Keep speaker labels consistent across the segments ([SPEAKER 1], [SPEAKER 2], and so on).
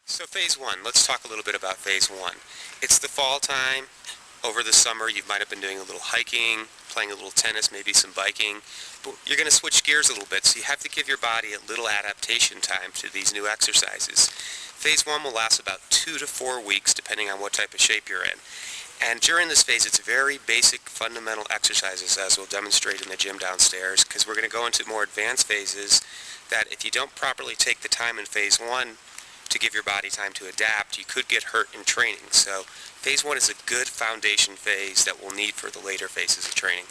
[SPEAKER 1] So phase one, let's talk a little bit about phase one. It's the fall time. Over the summer, you might have been doing a little hiking, playing a little tennis, maybe some biking, but you're going to switch gears a little bit, so you have to give your body a little adaptation time to these new exercises. Phase one will last about 2 to 4 weeks, depending on what type of shape you're in. And during this phase, it's very basic, fundamental exercises, as we'll demonstrate in the gym downstairs, because we're going to go into more advanced phases that if you don't properly take the time in phase one to give your body time to adapt, you could get hurt in training. So phase one is a good foundation phase that we'll need for the later phases of training.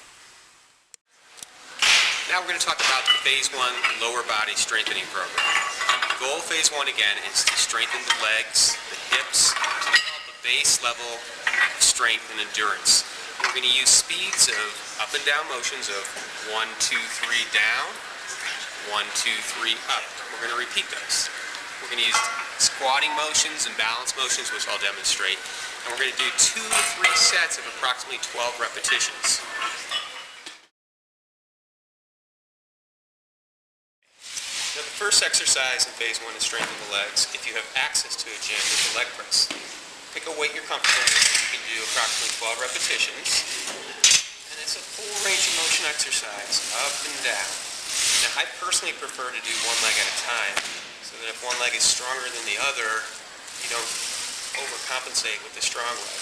[SPEAKER 1] Now we're going to talk about the phase one lower body strengthening program. The goal of phase one again is to strengthen the legs, the hips, to develop a base level of strength and endurance. We're going to use speeds of up and down motions of 1, 2, 3 down, 1, 2, 3 up. We're going to repeat those. We're going to use squatting motions and balance motions, which I'll demonstrate. And we're going to do 2 to 3 sets of approximately 12 repetitions. Now the first exercise in phase one is strengthen the legs. If you have access to a gym, it's a leg press. Pick a weight you're comfortable with. You can do approximately 12 repetitions. And it's a full range of motion exercise, up and down. Now I personally prefer to do one leg at a time, so that if one leg is stronger than the other, you don't overcompensate with the strong leg.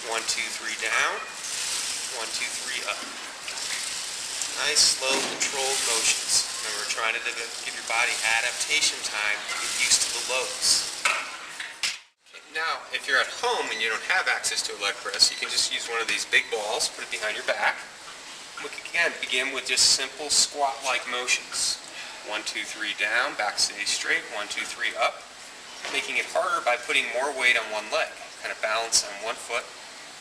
[SPEAKER 1] 1, 2, 3 down, 1, 2, 3 up. Nice, slow, controlled motions. Remember, trying to give your body adaptation time to get used to the loads. Okay, now, if you're at home and you don't have access to a leg press, you can just use one of these big balls, put it behind your back. We can again begin with just simple squat-like motions. 1, 2, 3 down, back stays straight, 1, 2, 3 up. Making it harder by putting more weight on one leg. Kind of balance on one foot.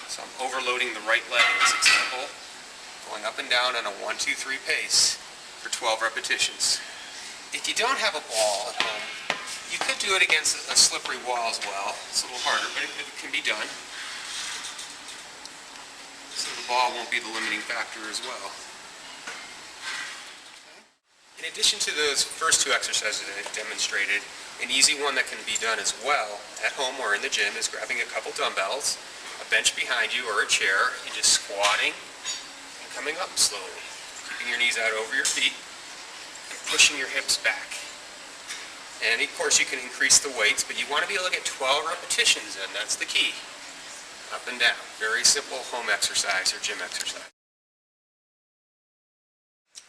[SPEAKER 1] So I'm overloading the right leg in this example. Going up and down on a 1, 2, 3 pace for 12 repetitions. If you don't have a ball at home, you could do it against a slippery wall as well. It's a little harder, but it can be done. So the ball won't be the limiting factor as well. In addition to those first two exercises that I've demonstrated, an easy one that can be done as well at home or in the gym is grabbing a couple dumbbells, a bench behind you or a chair, and just squatting and coming up slowly. Keeping your knees out over your feet and pushing your hips back. And of course you can increase the weights, but you want to be able to get 12 repetitions in. That's the key. Up and down. Very simple home exercise or gym exercise.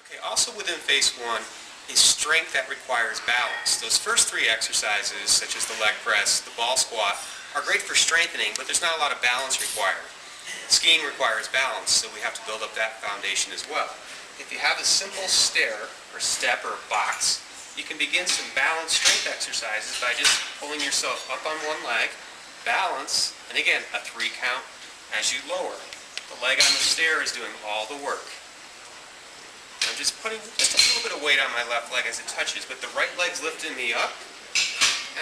[SPEAKER 1] Okay, also within phase one is strength that requires balance. Those first 3 exercises, such as the leg press, the ball squat, are great for strengthening, but there's not a lot of balance required. Skiing requires balance, so we have to build up that foundation as well. If you have a simple stair, or step, or box, you can begin some balance strength exercises by just pulling yourself up on one leg, balance, and again, a 3 count as you lower. The leg on the stair is doing all the work. I'm just putting just a little bit of weight on my left leg as it touches, but the right leg's lifting me up,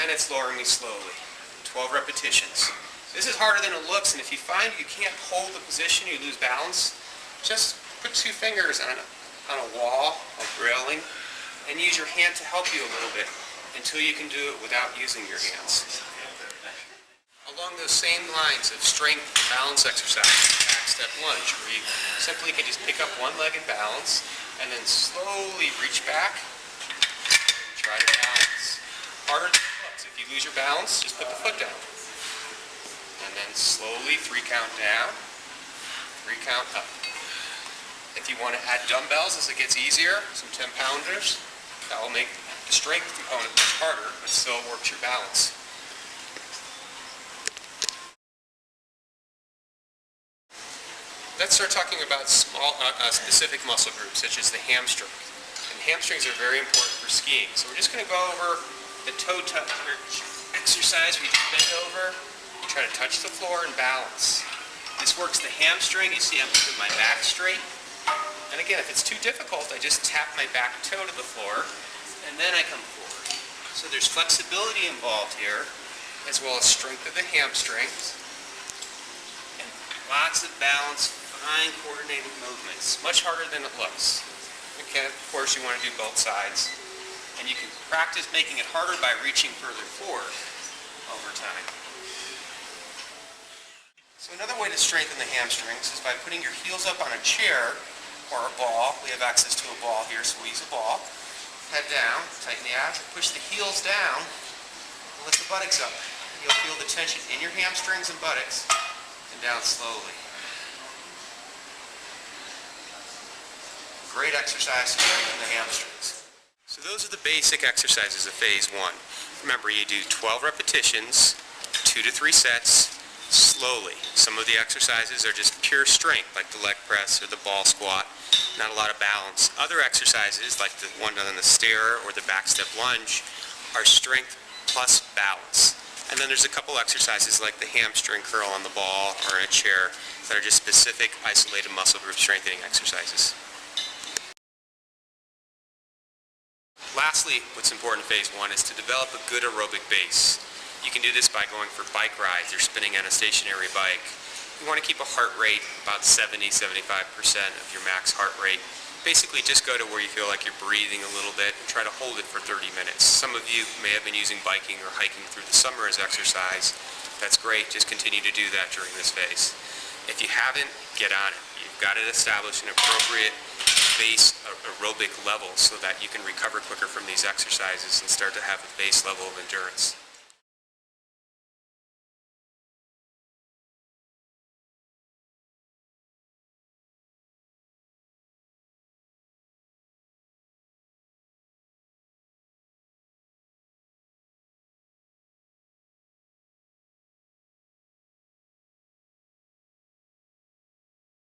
[SPEAKER 1] and it's lowering me slowly. 12 repetitions. This is harder than it looks, and if you find you can't hold the position, you lose balance, just put 2 fingers on a wall, a railing, and use your hand to help you a little bit until you can do it without using your hands. Along those same lines of strength balance exercise, back step lunge, where you simply can just pick up one leg and balance, and then slowly reach back and try to balance. Harder than it looks. If you lose your balance, just put the foot down. And then slowly 3 count down, 3 count up. If you want to add dumbbells as it gets easier, some 10-pounders, that will make the strength component much harder, but still works your balance. Let's start talking about small, specific muscle groups, such as the hamstring. And hamstrings are very important for skiing. So we're just going to go over the toe touch exercise where you bend over, you try to touch the floor and balance. This works the hamstring. You see I'm keeping my back straight. And again, if it's too difficult, I just tap my back toe to the floor, and then I come forward. So there's flexibility involved here, as well as strength of the hamstrings, and lots of balance, fine coordinated movements. Much harder than it looks. Okay, of course you want to do both sides. And you can practice making it harder by reaching further forward. over time. So another way to strengthen the hamstrings is by putting your heels up on a chair or a ball. We have access to a ball here, so we use a ball. Head down, tighten the abs, push the heels down, and lift the buttocks up. You'll feel the tension in your hamstrings and buttocks, and down slowly. Great exercise to strengthen the hamstrings. So those are the basic exercises of phase 1. Remember, you do 12 repetitions, 2 to 3 sets, slowly. Some of the exercises are just pure strength, like the leg press or the ball squat, not a lot of balance. Other exercises, like the one on the stair or the back step lunge, are strength plus balance. And then there's a couple exercises like the hamstring curl on the ball or in a chair that are just specific isolated muscle group strengthening exercises. Lastly, what's important in phase 1 is to develop a good aerobic base. You can do this by going for bike rides or spinning on a stationary bike. You want to keep a heart rate about 70-75% of your max heart rate. Basically just go to where you feel like you're breathing a little bit and try to hold it for 30 minutes. Some of you may have been using biking or hiking through the summer as exercise. That's great. Just continue to do that during this phase. If you haven't, get on it. You've got to establish an appropriate base aerobic level so that you can recover quicker from these exercises and start to have a base level of endurance.